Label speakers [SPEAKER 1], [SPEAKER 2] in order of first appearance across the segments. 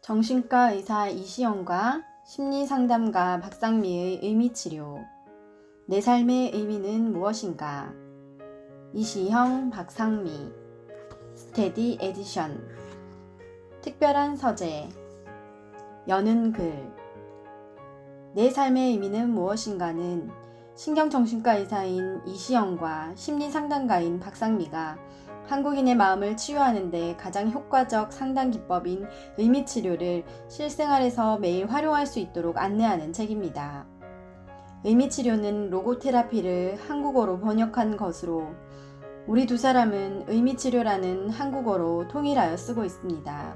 [SPEAKER 1] 정신과 의사 이시영과 심리상담가 박상미의 의미치료. 내 삶의 의미는 무엇인가? 이시영, 박상미. 스테디 에디션. 특별한 서재. 여는 글. 내 삶의 의미는 무엇인가는 신경정신과 의사인 이시영과 심리상담가인 박상미가 한국인의 마음을 치유하는 데 가장 효과적 상담 기법인 의미치료를 실생활에서 매일 활용할 수 있도록 안내하는 책입니다. 의미치료는 로고테라피를 한국어로 번역한 것으로 우리 두 사람은 의미치료라는 한국어로 통일하여 쓰고 있습니다.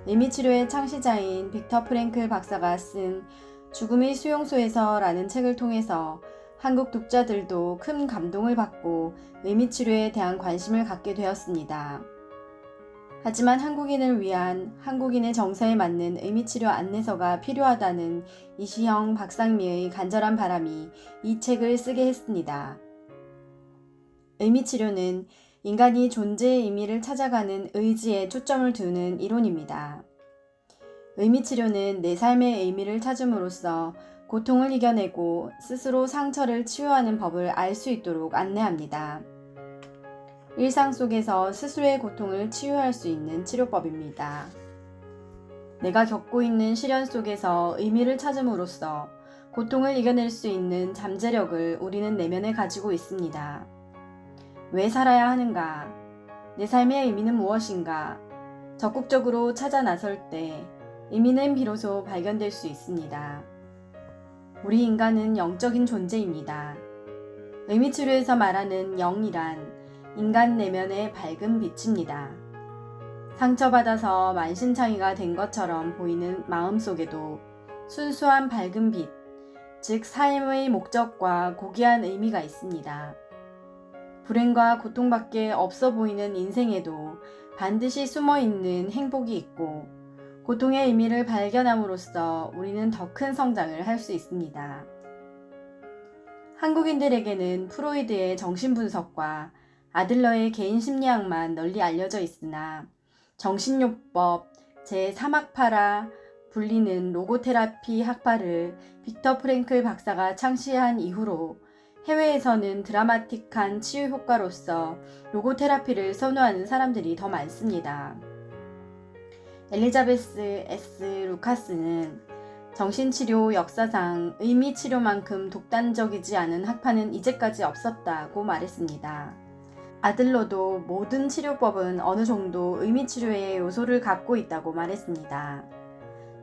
[SPEAKER 1] 의미치료의 창시자인 빅터 프랭클 박사가 쓴 죽음의 수용소에서 라는 책을 통해서 한국 독자들도 큰 감동을 받고 의미치료에 대한 관심을 갖게 되었습니다. 하지만 한국인을 위한 한국인의 정서에 맞는 의미치료 안내서가 필요하다는 이시영 박상미의 간절한 바람이 이 책을 쓰게 했습니다. 의미치료는 인간이 존재의 의미를 찾아가는 의지에 초점을 두는 이론입니다. 의미치료는 내 삶의 의미를 찾음으로써 고통을 이겨내고 스스로 상처를 치유하는 법을 알 수 있도록 안내합니다. 일상 속에서 스스로의 고통을 치유할 수 있는 치료법입니다. 내가 겪고 있는 시련 속에서 의미를 찾음으로써 고통을 이겨낼 수 있는 잠재력을 우리는 내면에 가지고 있습니다. 왜 살아야 하는가? 내 삶의 의미는 무엇인가? 적극적으로 찾아 나설 때 의미는 비로소 발견될 수 있습니다. 우리 인간은 영적인 존재입니다. 의미치료에서 말하는 영이란 인간 내면의 밝은 빛입니다. 상처받아서 만신창이가 된 것처럼 보이는 마음속에도 순수한 밝은 빛, 즉 삶의 목적과 고귀한 의미가 있습니다. 불행과 고통밖에 없어 보이는 인생에도 반드시 숨어있는 행복이 있고 고통의 의미를 발견함으로써 우리는 더 큰 성장을 할 수 있습니다. 한국인들에게는 프로이드의 정신분석과 아들러의 개인심리학만 널리 알려져 있으나 정신요법 제3학파라 불리는 로고테라피 학파를 빅터 프랭클 박사가 창시한 이후로 해외에서는 드라마틱한 치유 효과로서 로고테라피를 선호하는 사람들이 더 많습니다. 엘리자베스 S. 루카스는 정신치료 역사상 의미치료만큼 독단적이지 않은 학파는 이제까지 없었다고 말했습니다. 아들러도 모든 치료법은 어느 정도 의미치료의 요소를 갖고 있다고 말했습니다.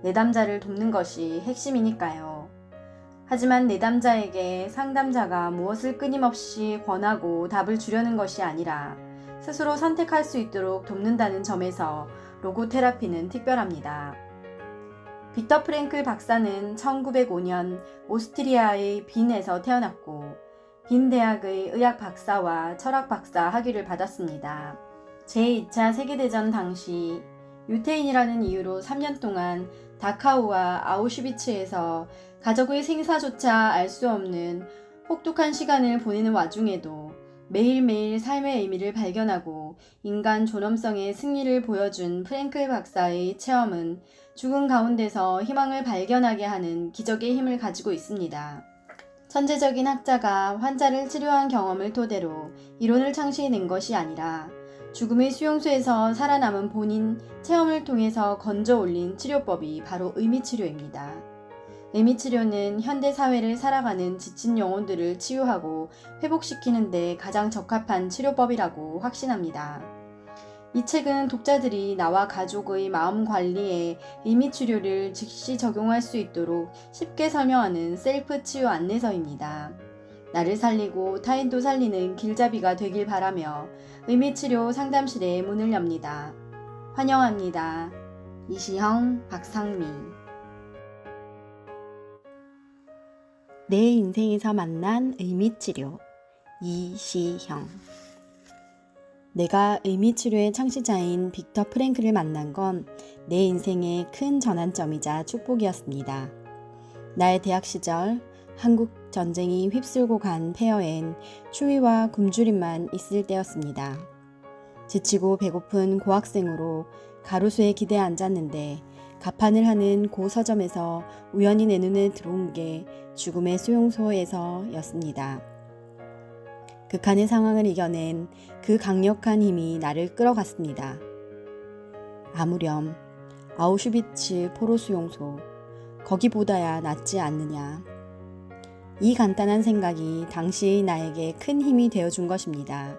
[SPEAKER 1] 내담자를 돕는 것이 핵심이니까요. 하지만 내담자에게 상담자가 무엇을 끊임없이 권하고 답을 주려는 것이 아니라 스스로 선택할 수 있도록 돕는다는 점에서 로고테라피는 특별합니다. 빅터 프랭클 박사는 1905년 오스트리아의 빈에서 태어났고 빈 대학의 의학 박사와 철학 박사 학위를 받았습니다. 제2차 세계대전 당시 유태인이라는 이유로 3년 동안 다카우와 아우슈비츠에서 가족의 생사조차 알 수 없는 혹독한 시간을 보내는 와중에도 매일매일 삶의 의미를 발견하고 인간 존엄성의 승리를 보여준 프랭클 박사의 체험은 죽음 가운데서 희망을 발견하게 하는 기적의 힘을 가지고 있습니다. 천재적인 학자가 환자를 치료한 경험을 토대로 이론을 창시해낸 것이 아니라 죽음의 수용소에서 살아남은 본인 체험을 통해서 건져 올린 치료법이 바로 의미치료입니다. 의미치료는 현대사회를 살아가는 지친 영혼들을 치유하고 회복시키는 데 가장 적합한 치료법이라고 확신합니다. 이 책은 독자들이 나와 가족의 마음 관리에 의미치료를 즉시 적용할 수 있도록 쉽게 설명하는 셀프 치유 안내서입니다. 나를 살리고 타인도 살리는 길잡이가 되길 바라며 의미치료 상담실에 문을 엽니다. 환영합니다. 이시영, 박상미. 내 인생에서 만난 의미치료. 이시형. 내가 의미치료의 창시자인 빅터 프랭클을 만난 건 내 인생의 큰 전환점이자 축복이었습니다. 나의 대학 시절 한국 전쟁이 휩쓸고 간 폐허엔 추위와 굶주림만 있을 때였습니다. 지치고 배고픈 고학생으로 가로수에 기대에 앉았는데 가판을 하는 고 서점에서 우연히 내 눈에 들어온 게 죽음의 수용소에서였습니다. 극한의 상황을 이겨낸 그 강력한 힘이 나를 끌어갔습니다. 아무렴 아우슈비츠 포로 수용소 거기보다야 낫지 않느냐. 이 간단한 생각이 당시 나에게 큰 힘이 되어준 것입니다.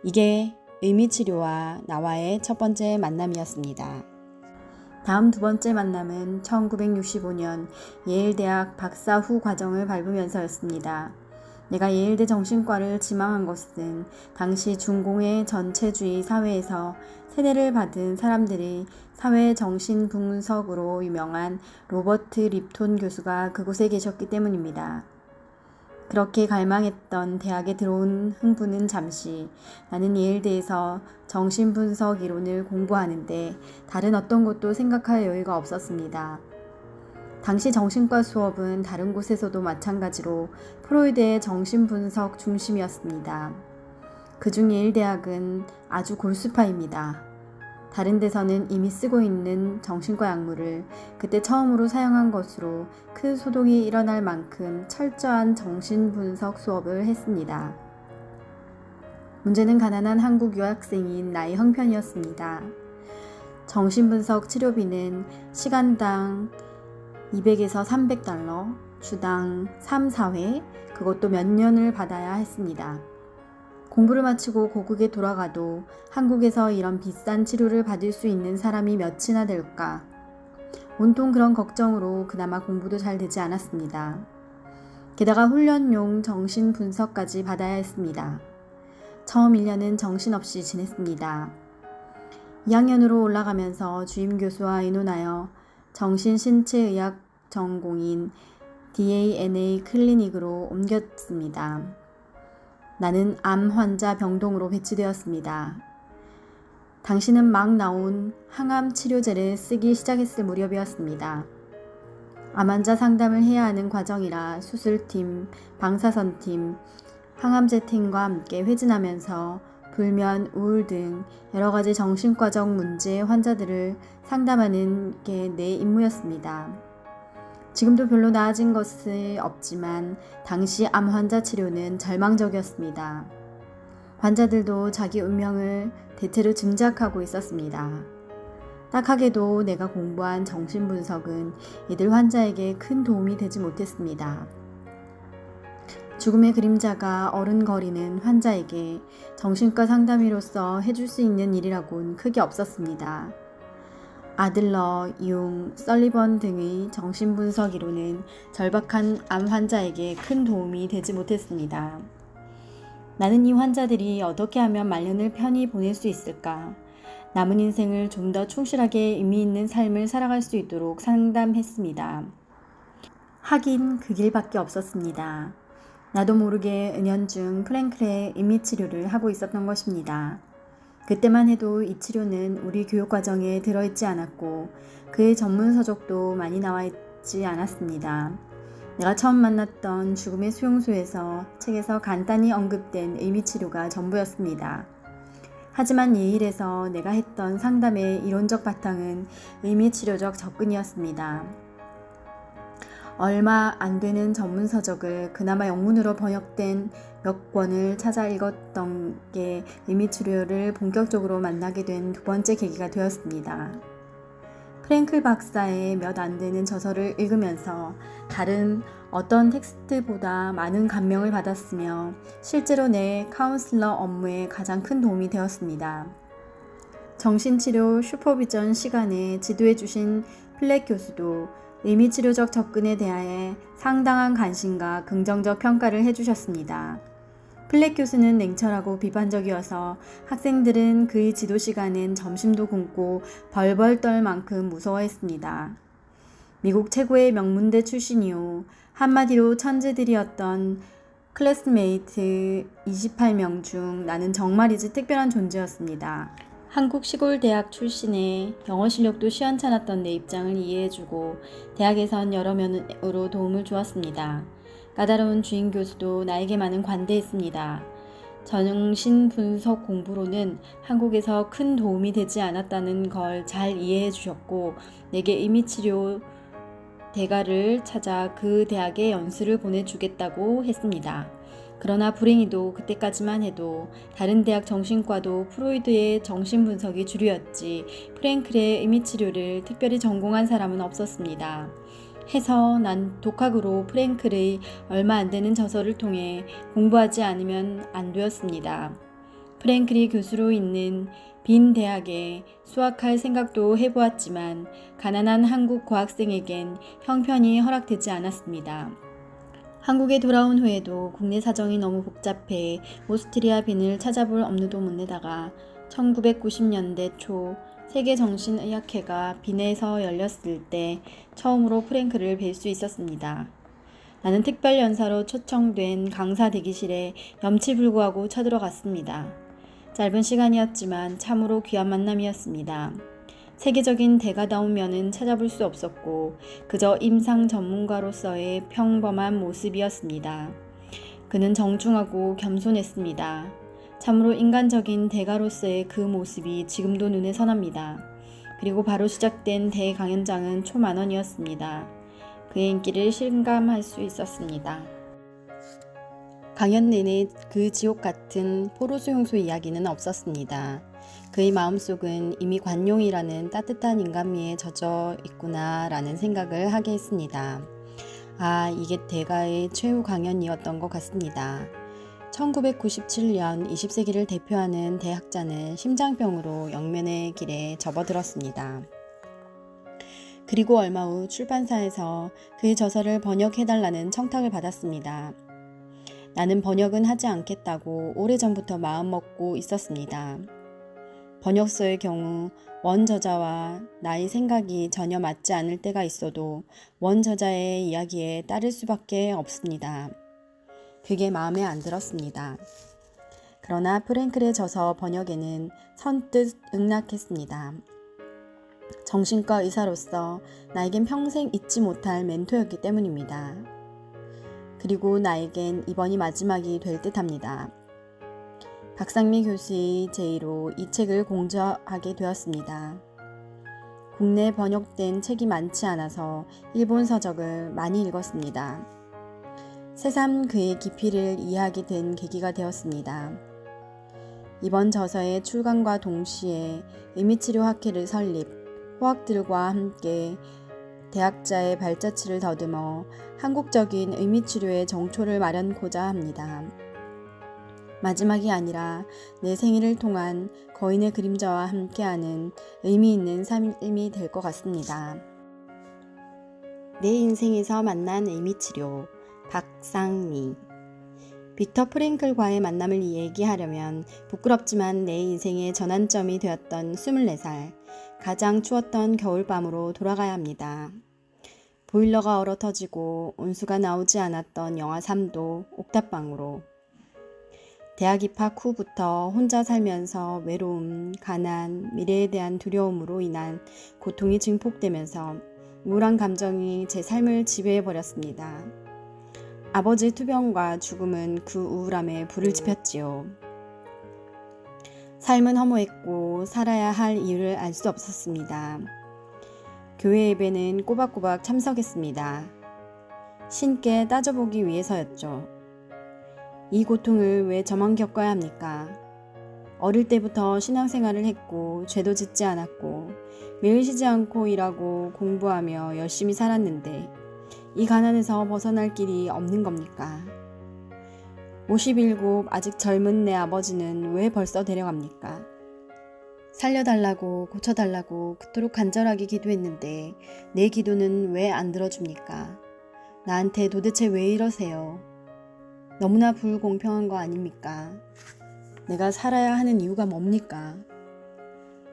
[SPEAKER 1] 이게 의미치료와 나와의 첫 번째 만남이었습니다. 다음 두 번째 만남은 1965년 예일대학 박사 후 과정을 밟으면서였습니다. 내가 예일대 정신과를 지망한 것은 당시 중공의 전체주의 사회에서 세대를 받은 사람들이 사회 정신분석으로 유명한 로버트 립톤 교수가 그곳에 계셨기 때문입니다. 그렇게 갈망했던 대학에 들어온 흥부는 잠시 나는 예일대에서 정신분석 이론을 공부하는데 다른 어떤 것도 생각할 여유가 없었습니다. 당시 정신과 수업은 다른 곳에서도 마찬가지로 프로이드의 정신분석 중심이었습니다. 그중 예일대학은 아주 골수파입니다. 다른 데서는 이미 쓰고 있는 정신과 약물을 그때 처음으로 사용한 것으로 큰 소동이 일어날 만큼 철저한 정신분석 수업을 했습니다. 문제는 가난한 한국 유학생인 나의 형편이었습니다. 정신분석 치료비는 시간당 200에서 300달러, 주당 3, 4회, 그것도 몇 년을 받아야 했습니다. 공부를 마치고 고국에 돌아가도 한국에서 이런 비싼 치료를 받을 수 있는 사람이 몇이나 될까? 온통 그런 걱정으로 그나마 공부도 잘 되지 않았습니다. 게다가 훈련용 정신분석까지 받아야 했습니다. 처음 1년은 정신없이 지냈습니다. 2학년으로 올라가면서 주임교수와 의논하여 정신신체의학 전공인 DANA 클리닉으로 옮겼습니다. 나는 암 환자 병동으로 배치되었습니다. 당신은 막 나온 항암 치료제를 쓰기 시작했을 무렵이었습니다. 암 환자 상담을 해야 하는 과정이라 수술팀, 방사선팀, 항암제 팀과 함께 회진하면서 불면, 우울 등 여러 가지 정신과적 문제의 환자들을 상담하는 게 내 임무였습니다. 지금도 별로 나아진 것은 없지만 당시 암 환자 치료는 절망적이었습니다. 환자들도 자기 운명을 대체로 짐작하고 있었습니다. 딱하게도 내가 공부한 정신분석은 이들 환자에게 큰 도움이 되지 못했습니다. 죽음의 그림자가 어른거리는 환자에게 정신과 상담의로서 해줄 수 있는 일이라곤 크게 없었습니다. 아들러, 융, 설리번 등의 정신분석 이론은 절박한 암 환자에게 큰 도움이 되지 못했습니다. 나는 이 환자들이 어떻게 하면 말년을 편히 보낼 수 있을까? 남은 인생을 좀 더 충실하게 의미 있는 삶을 살아갈 수 있도록 상담했습니다. 하긴 그 길밖에 없었습니다. 나도 모르게 은연중 프랭클의 의미치료를 하고 있었던 것입니다. 그때만 해도 이 치료는 우리 교육과정에 들어있지 않았고 그의 전문 서적도 많이 나와 있지 않았습니다. 내가 처음 만났던 죽음의 수용소에서 책에서 간단히 언급된 의미치료가 전부였습니다. 하지만 예일에서 내가 했던 상담의 이론적 바탕은 의미치료적 접근이었습니다. 얼마 안 되는 전문 서적을 그나마 영문으로 번역된 몇 권을 찾아 읽었던 게 의미치료를 본격적으로 만나게 된 두 번째 계기가 되었습니다. 프랭클 박사의 몇 안 되는 저서를 읽으면서 다른 어떤 텍스트보다 많은 감명을 받았으며 실제로 내 카운슬러 업무에 가장 큰 도움이 되었습니다. 정신치료 슈퍼비전 시간에 지도해 주신 플렉 교수도 의미치료적 접근에 대하여 상당한 관심과 긍정적 평가를 해주셨습니다. 플렉 교수는 냉철하고 비판적이어서 학생들은 그의 지도 시간엔 점심도 굶고 벌벌 떨 만큼 무서워했습니다. 미국 최고의 명문대 출신이요. 한마디로 천재들이었던 클래스메이트 28명 중 나는 정말이지 특별한 존재였습니다. 한국 시골 대학 출신의 영어 실력도 시원찮았던 내 입장을 이해해주고 대학에선 여러 면으로 도움을 주었습니다. 까다로운 주임 교수도 나에게 많은 관대했습니다. 정신분석 공부로는 한국에서 큰 도움이 되지 않았다는 걸 잘 이해해 주셨고 내게 의미치료 대가를 찾아 그 대학에 연수를 보내주겠다고 했습니다. 그러나 불행히도 그때까지만 해도 다른 대학 정신과도 프로이드의 정신분석이 주류였지 프랭클의 의미치료를 특별히 전공한 사람은 없었습니다. 해서 난 독학으로 프랭클의 얼마 안 되는 저서를 통해 공부하지 않으면 안 되었습니다. 프랭클이 교수로 있는 빈 대학에 수학할 생각도 해보았지만 가난한 한국 고학생에겐 형편이 허락되지 않았습니다. 한국에 돌아온 후에도 국내 사정이 너무 복잡해 오스트리아 빈을 찾아볼 엄두도 못 내다가 1990년대 초 세계정신의학회가 빈에서 열렸을 때 처음으로 프랭클을 뵐 수 있었습니다. 나는 특별연사로 초청된 강사 대기실에 염치불구하고 쳐들어갔습니다. 짧은 시간이었지만 참으로 귀한 만남이었습니다. 세계적인 대가다운 면은 찾아볼 수 없었고 그저 임상 전문가로서의 평범한 모습이었습니다. 그는 정중하고 겸손했습니다. 참으로 인간적인 대가로서의 그 모습이 지금도 눈에 선합니다. 그리고 바로 시작된 대강연장은 초만원이었습니다. 그의 인기를 실감할 수 있었습니다. 강연 내내 그 지옥 같은 포로수용소 이야기는 없었습니다. 그의 마음속은 이미 관용이라는 따뜻한 인간미에 젖어 있구나 라는 생각을 하게 했습니다. 아, 이게 대가의 최후 강연이었던 것 같습니다. 1997년 20세기를 대표하는 대학자는 심장병으로 영면의 길에 접어들었습니다. 그리고 얼마 후 출판사에서 그의 저서를 번역해달라는 청탁을 받았습니다. 나는 번역은 하지 않겠다고 오래전부터 마음먹고 있었습니다. 번역서의 경우 원저자와 나의 생각이 전혀 맞지 않을 때가 있어도 원저자의 이야기에 따를 수밖에 없습니다. 그게 마음에 안 들었습니다. 그러나 프랭클의 저서 번역에는 선뜻 응낙했습니다. 정신과 의사로서 나에겐 평생 잊지 못할 멘토였기 때문입니다. 그리고 나에겐 이번이 마지막이 될 듯합니다. 박상미 교수의 제의로 이 책을 공저하게 되었습니다. 국내 번역된 책이 많지 않아서 일본 서적을 많이 읽었습니다. 새삼 그의 깊이를 이해하게 된 계기가 되었습니다. 이번 저서의 출간과 동시에 의미치료학회를 설립, 호학들과 함께 대학자의 발자취를 더듬어 한국적인 의미치료의 정초를 마련고자 합니다. 마지막이 아니라 내 생일을 통한 거인의 그림자와 함께하는 의미 있는 삶이 될 것 같습니다. 내 인생에서 만난 의미치료 박상미. 빅터 프랭클과의 만남을 얘기하려면 부끄럽지만 내 인생의 전환점이 되었던 24살, 가장 추웠던 겨울밤으로 돌아가야 합니다. 보일러가 얼어터지고 온수가 나오지 않았던 영하 3도 옥탑방으로. 대학 입학 후부터 혼자 살면서 외로움, 가난, 미래에 대한 두려움으로 인한 고통이 증폭되면서 우울한 감정이 제 삶을 지배해버렸습니다. 아버지의 투병과 죽음은 그 우울함에 불을 지폈지요. 삶은 허무했고 살아야 할 이유를 알 수 없었습니다. 교회 예배는 꼬박꼬박 참석했습니다. 신께 따져보기 위해서였죠. 이 고통을 왜 저만 겪어야 합니까? 어릴 때부터 신앙생활을 했고 죄도 짓지 않았고 매일 쉬지 않고 일하고 공부하며 열심히 살았는데 이 가난에서 벗어날 길이 없는 겁니까? 57 아직 젊은 내 아버지는 왜 벌써 데려갑니까? 살려달라고 고쳐달라고 그토록 간절하게 기도했는데 내 기도는 왜 안 들어줍니까? 나한테 도대체 왜 이러세요? 너무나 불공평한 거 아닙니까? 내가 살아야 하는 이유가 뭡니까?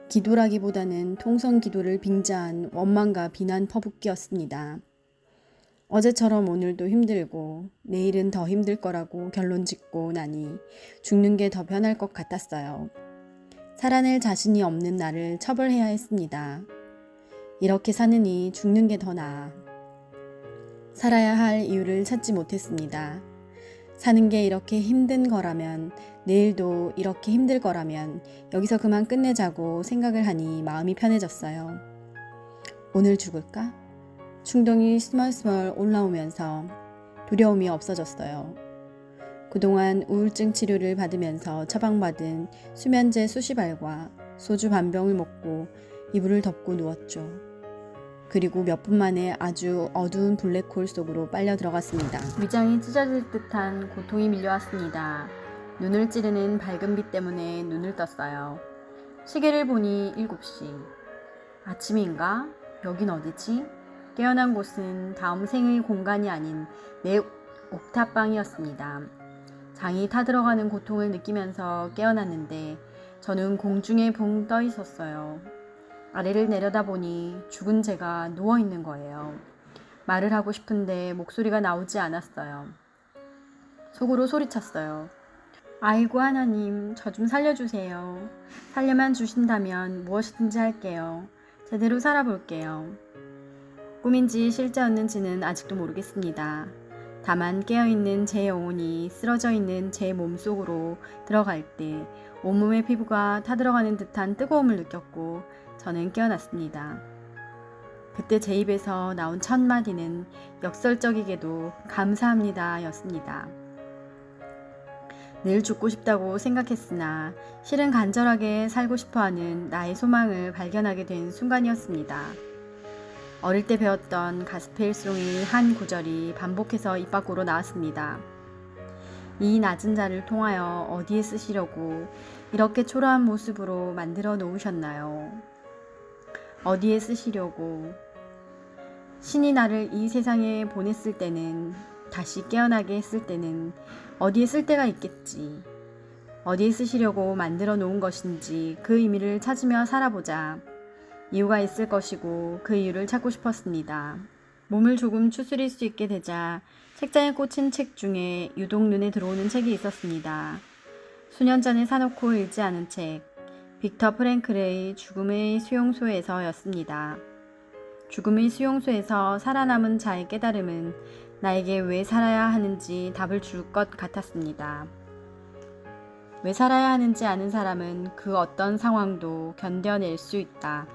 [SPEAKER 1] 기도라기보다는 통성 기도를 빙자한 원망과 비난 퍼붓기였습니다. 어제처럼 오늘도 힘들고 내일은 더 힘들 거라고 결론 짓고 나니 죽는 게 더 편할 것 같았어요. 살아낼 자신이 없는 나를 처벌해야 했습니다. 이렇게 사느니 죽는 게 더 나아. 살아야 할 이유를 찾지 못했습니다. 사는 게 이렇게 힘든 거라면, 내일도 이렇게 힘들 거라면 여기서 그만 끝내자고 생각을 하니 마음이 편해졌어요. 오늘 죽을까? 충동이 스멀스멀 올라오면서 두려움이 없어졌어요. 그동안 우울증 치료를 받으면서 처방받은 수면제 수십 알과 소주 반 병을 먹고 이불을 덮고 누웠죠. 그리고 몇 분 만에 아주 어두운 블랙홀 속으로 빨려 들어갔습니다. 위장이 찢어질 듯한 고통이 밀려왔습니다. 눈을 찌르는 밝은 빛 때문에 눈을 떴어요. 시계를 보니 7시. 아침인가? 여긴 어디지? 깨어난 곳은 다음 생의 공간이 아닌 내 옥탑방이었습니다. 장이 타들어가는 고통을 느끼면서 깨어났는데 저는 공중에 붕 떠 있었어요. 아래를 내려다보니 죽은 제가 누워있는 거예요. 말을 하고 싶은데 목소리가 나오지 않았어요. 속으로 소리쳤어요. 아이고 하나님, 저 좀 살려주세요. 살려만 주신다면 무엇이든지 할게요. 제대로 살아볼게요. 꿈인지 실제였는지는 아직도 모르겠습니다. 다만 깨어있는 제 영혼이 쓰러져 있는 제 몸속으로 들어갈 때 온몸의 피부가 타들어가는 듯한 뜨거움을 느꼈고 저는 깨어났습니다. 그때 제 입에서 나온 첫 마디는 역설적이게도 감사합니다 였습니다. 늘 죽고 싶다고 생각했으나 실은 간절하게 살고 싶어하는 나의 소망을 발견하게 된 순간이었습니다. 어릴 때 배웠던 가스펠송의 한 구절이 반복해서 입 밖으로 나왔습니다. 이 낮은 자를 통하여 어디에 쓰시려고 이렇게 초라한 모습으로 만들어 놓으셨나요? 어디에 쓰시려고? 신이 나를 이 세상에 보냈을 때는, 다시 깨어나게 했을 때는 어디에 쓸 데가 있겠지. 어디에 쓰시려고 만들어 놓은 것인지 그 의미를 찾으며 살아보자. 이유가 있을 것이고 그 이유를 찾고 싶었습니다. 몸을 조금 추스릴 수 있게 되자 책장에 꽂힌 책 중에 유독 눈에 들어오는 책이 있었습니다. 수년 전에 사놓고 읽지 않은 책, 빅터 프랭클의 죽음의 수용소에서였습니다. 죽음의 수용소에서 살아남은 자의 깨달음은 나에게 왜 살아야 하는지 답을 줄 것 같았습니다. 왜 살아야 하는지 아는 사람은 그 어떤 상황도 견뎌낼 수 있다.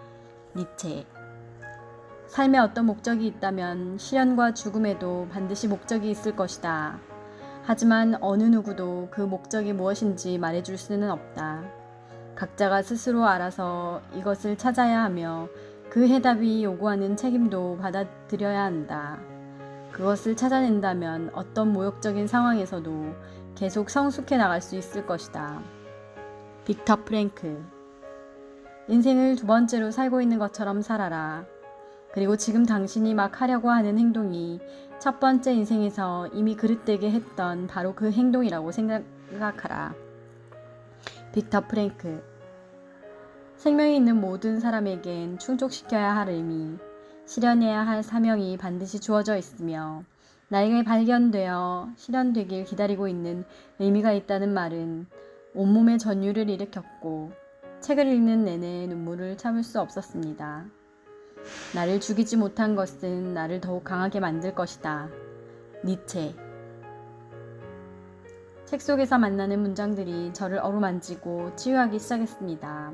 [SPEAKER 1] 니체. 삶에 어떤 목적이 있다면 시련과 죽음에도 반드시 목적이 있을 것이다. 하지만 어느 누구도 그 목적이 무엇인지 말해줄 수는 없다. 각자가 스스로 알아서 이것을 찾아야 하며 그 해답이 요구하는 책임도 받아들여야 한다. 그것을 찾아낸다면 어떤 모욕적인 상황에서도 계속 성숙해 나갈 수 있을 것이다. 빅터 프랭클. 인생을 두 번째로 살고 있는 것처럼 살아라. 그리고 지금 당신이 막 하려고 하는 행동이 첫 번째 인생에서 이미 그릇되게 했던 바로 그 행동이라고 생각하라. 빅터 프랭클. 생명이 있는 모든 사람에겐 충족시켜야 할 의미, 실현해야 할 사명이 반드시 주어져 있으며 나에게 발견되어 실현되길 기다리고 있는 의미가 있다는 말은 온몸에 전율을 일으켰고 책을 읽는 내내 눈물을 참을 수 없었습니다. 나를 죽이지 못한 것은 나를 더욱 강하게 만들 것이다. 니체. 책 속에서 만나는 문장들이 저를 어루만지고 치유하기 시작했습니다.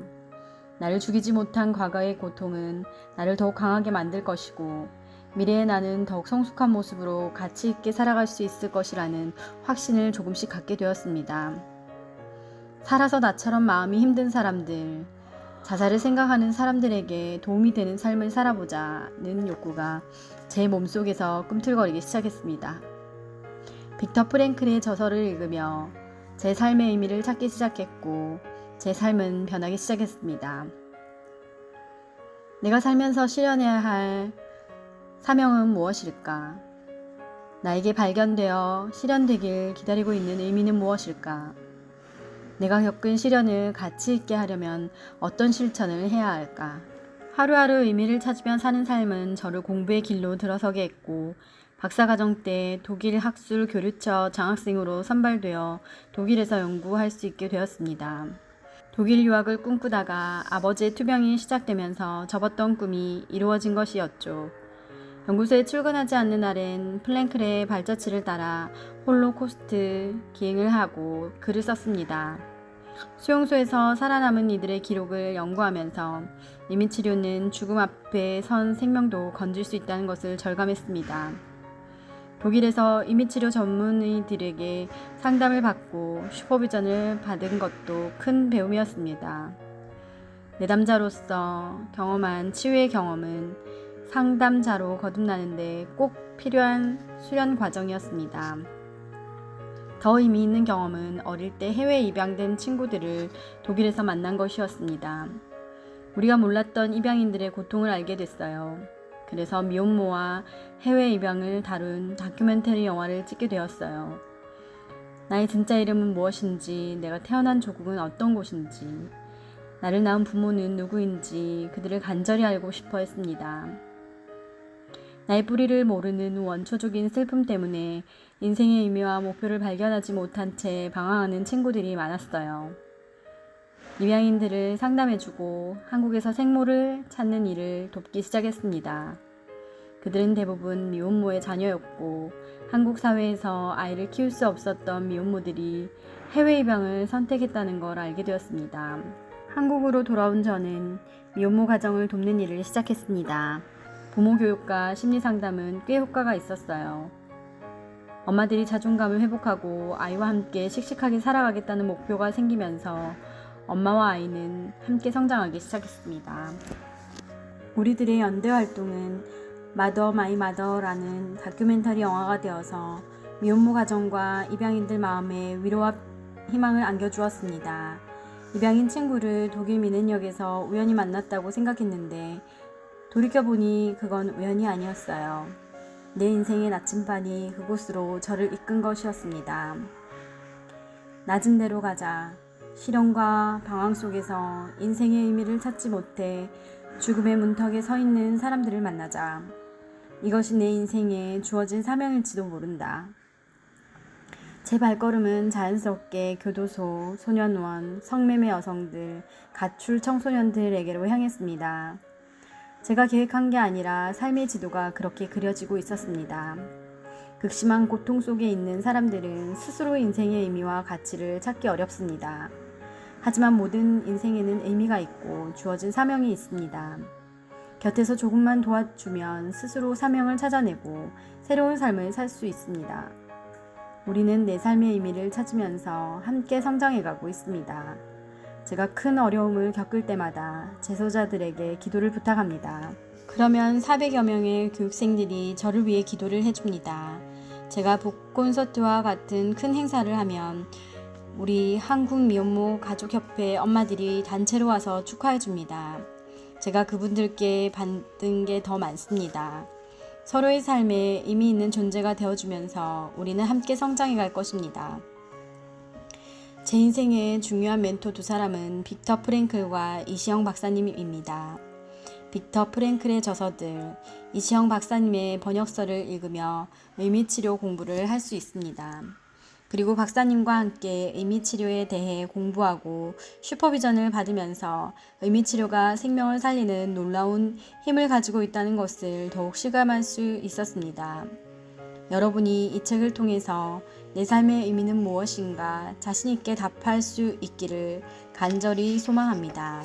[SPEAKER 1] 나를 죽이지 못한 과거의 고통은 나를 더욱 강하게 만들 것이고 미래의 나는 더욱 성숙한 모습으로 가치 있게 살아갈 수 있을 것이라는 확신을 조금씩 갖게 되었습니다. 살아서 나처럼 마음이 힘든 사람들, 자살을 생각하는 사람들에게 도움이 되는 삶을 살아보자는 욕구가 제 몸속에서 꿈틀거리기 시작했습니다. 빅터 프랭클의 저서를 읽으며 제 삶의 의미를 찾기 시작했고 제 삶은 변하기 시작했습니다. 내가 살면서 실현해야 할 사명은 무엇일까? 나에게 발견되어 실현되길 기다리고 있는 의미는 무엇일까? 내가 겪은 시련을 가치 있게 하려면 어떤 실천을 해야 할까? 하루하루 의미를 찾으며 사는 삶은 저를 공부의 길로 들어서게 했고 박사과정 때 독일 학술 교류처 장학생으로 선발되어 독일에서 연구할 수 있게 되었습니다. 독일 유학을 꿈꾸다가 아버지의 투병이 시작되면서 접었던 꿈이 이루어진 것이었죠. 연구소에 출근하지 않는 날엔 플랭클의 발자취를 따라 홀로코스트 기행을 하고 글을 썼습니다. 수용소에서 살아남은 이들의 기록을 연구하면서 이민치료는 죽음 앞에 선 생명도 건질 수 있다는 것을 절감했습니다. 독일에서 이민치료 전문의들에게 상담을 받고 슈퍼비전을 받은 것도 큰 배움이었습니다. 내담자로서 경험한 치유의 경험은 상담자로 거듭나는데 꼭 필요한 수련 과정이었습니다. 더 의미 있는 경험은 어릴 때 해외 입양된 친구들을 독일에서 만난 것이었습니다. 우리가 몰랐던 입양인들의 고통을 알게 됐어요. 그래서 미혼모와 해외 입양을 다룬 다큐멘터리 영화를 찍게 되었어요. 나의 진짜 이름은 무엇인지, 내가 태어난 조국은 어떤 곳인지, 나를 낳은 부모는 누구인지 그들을 간절히 알고 싶어 했습니다. 나의 뿌리를 모르는 원초적인 슬픔 때문에 인생의 의미와 목표를 발견하지 못한 채 방황하는 친구들이 많았어요. 입양인들을 상담해주고 한국에서 생모를 찾는 일을 돕기 시작했습니다. 그들은 대부분 미혼모의 자녀였고 한국 사회에서 아이를 키울 수 없었던 미혼모들이 해외 입양을 선택했다는 걸 알게 되었습니다. 한국으로 돌아온 저는 미혼모 가정을 돕는 일을 시작했습니다. 부모 교육과 심리 상담은 꽤 효과가 있었어요. 엄마들이 자존감을 회복하고 아이와 함께 씩씩하게 살아가겠다는 목표가 생기면서 엄마와 아이는 함께 성장하기 시작했습니다. 우리들의 연대 활동은 마더 마이 마더라는 다큐멘터리 영화가 되어서 미혼모 가정과 입양인들 마음에 위로와 희망을 안겨주었습니다. 입양인 친구를 독일 미넨역에서 우연히 만났다고 생각했는데 돌이켜보니 그건 우연이 아니었어요. 내 인생의 나침반이 그곳으로 저를 이끈 것이었습니다. 낮은 데로 가자. 실현과 방황 속에서 인생의 의미를 찾지 못해 죽음의 문턱에 서 있는 사람들을 만나자. 이것이 내 인생에 주어진 사명일지도 모른다. 제 발걸음은 자연스럽게 교도소, 소년원, 성매매 여성들, 가출 청소년들에게로 향했습니다. 제가 계획한 게 아니라 삶의 지도가 그렇게 그려지고 있었습니다. 극심한 고통 속에 있는 사람들은 스스로 인생의 의미와 가치를 찾기 어렵습니다. 하지만 모든 인생에는 의미가 있고 주어진 사명이 있습니다. 곁에서 조금만 도와주면 스스로 사명을 찾아내고 새로운 삶을 살 수 있습니다. 우리는 내 삶의 의미를 찾으면서 함께 성장해가고 있습니다. 제가 큰 어려움을 겪을 때마다 재소자들에게 기도를 부탁합니다. 그러면 400여 명의 교육생들이 저를 위해 기도를 해줍니다. 제가 북 콘서트와 같은 큰 행사를 하면 우리 한국 미혼모 가족협회 엄마들이 단체로 와서 축하해줍니다. 제가 그분들께 받은 게 더 많습니다. 서로의 삶에 의미 있는 존재가 되어주면서 우리는 함께 성장해 갈 것입니다. 제 인생의 중요한 멘토 두 사람은 빅터 프랭클과 이시영 박사님입니다. 빅터 프랭클의 저서들, 이시영 박사님의 번역서를 읽으며 의미치료 공부를 할 수 있습니다. 그리고 박사님과 함께 의미치료에 대해 공부하고 슈퍼비전을 받으면서 의미치료가 생명을 살리는 놀라운 힘을 가지고 있다는 것을 더욱 실감할 수 있었습니다. 여러분이 이 책을 통해서 내 삶의 의미는 무엇인가 자신 있게 답할 수 있기를 간절히 소망합니다.